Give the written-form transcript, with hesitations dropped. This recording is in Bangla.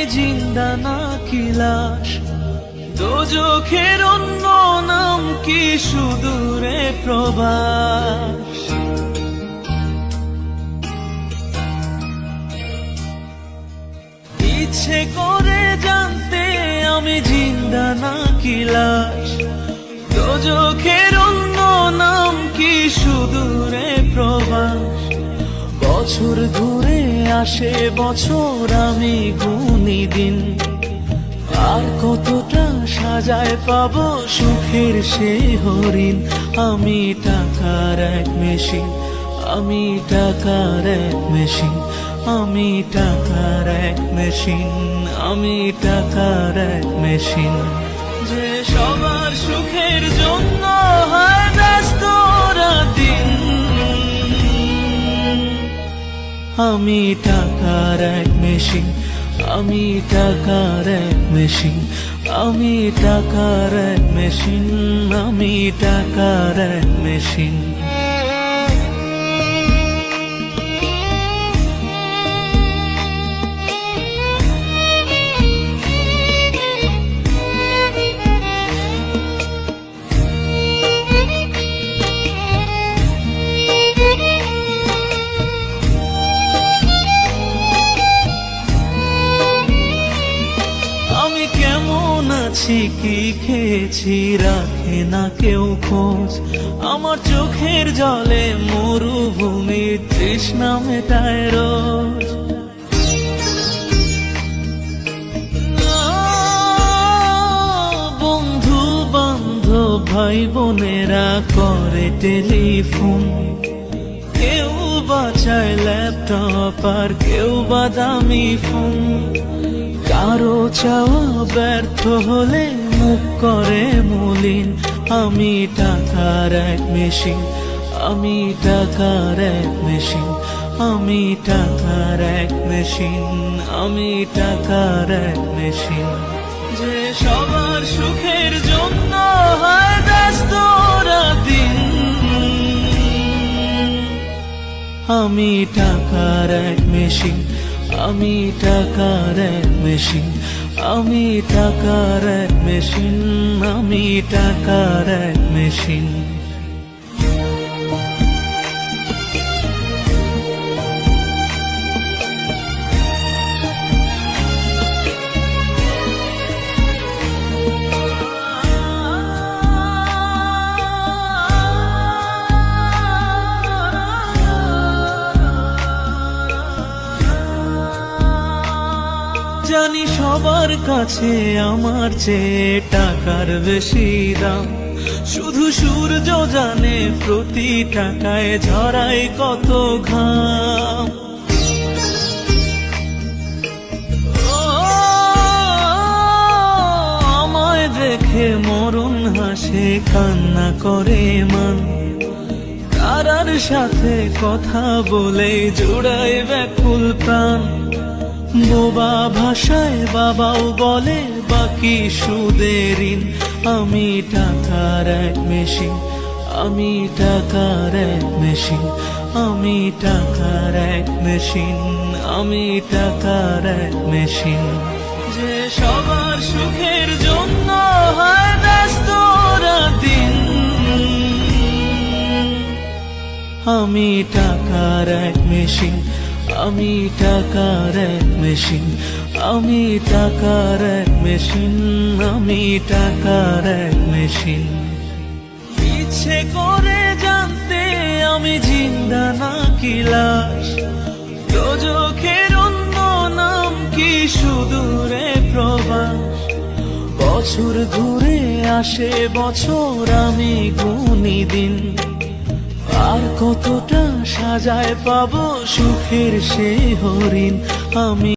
আমি জিন্দা নাকি লাশ, দোজখের অন্য নাম কি সুদূরে প্রবাস। ইচ্ছে করে জানতে আমি জিন্দা নাকি লাশ, দোজখের অন্য নাম কি সুদূরে প্রবাস। বছর ঘুরে আসে বছর, আমি গুনি দিন, আর কতটা সাজায় পাবো সুখের সেই হরিণ। আমি টাকার এক মেশিন, আমি টাকার এক মেশিন, আমি টাকার এক মেশিন, আমি টাকার এক মেশিন। যে সবার সুখের জন্য হয় ব্যস্ত দিন, আমি টাকার এক মেশিন, আমি টাকার এক মেশিন, আমি টাকার এক মেশিন, আমি টাকার এক মেশিন। কি খেয়েছি রাখে না কেউ খোঁজ, আমার চোখের জলে মরুভূমির তৃষ্ণা মেটায় রোজ। বন্ধু বান্ধব ভাই বোনেরা করে টেলিফোন, কেউ বাঁচায় ল্যাপটপ আর কেউ বা দামি ফোন। কারো চাওয়া ব্যর্থ হলে মুখ করে মলিন, আমি টাকার এক মেশিন, আমি টাকার এক মেশিন, আমি টাকার এক মেশিন, আমি টাকার এক মেশিন। যে সবার সুখের জন্য হয় ব্যস্ত দিন, আমি টাকার এক মেশিন, আমি টাকার এক মেশিন, আমি টাকার এক মেশিন, আমি টাকার এক মেশিন। জানি সবার কাছে আমার চেয়ে টাকার বেশি দাম, শুধু সূর্য জানে প্রতি টাকায় ঝরায় কত ঘাম। আমায় দেখে মরণ হাসে কান্না করে মান, তারার সাথে কথা বলে জোড়ায় ব্যাকুল প্রাণ। বোবা ভাষায় বাবাও বলে বাকি সুদের ঋণ, আমি টাকার এক মেশিন, আমি টাকার এক মেশিন, আমি টাকার এক মেশিন, আমি টাকার এক মেশিন। যে সবার সুখের জন্য হয় ব্যস্ত দিন, আমি টাকার এক মেশিন, আমি টাকার এক মেশিন, আমি টাকার এক মেশিন, আমি টাকার এক মেশিন। ইচ্ছে করে জানতে আমি জিন্দা নাকি লাশ, দোজখের অন্য নাম কি সুদূরে প্রবাস। বছর ঘুরে আসে বছর, আমি গুনি দিন, আর কতটা সাজায় পাবো সুখের সেই হরিণ। আমি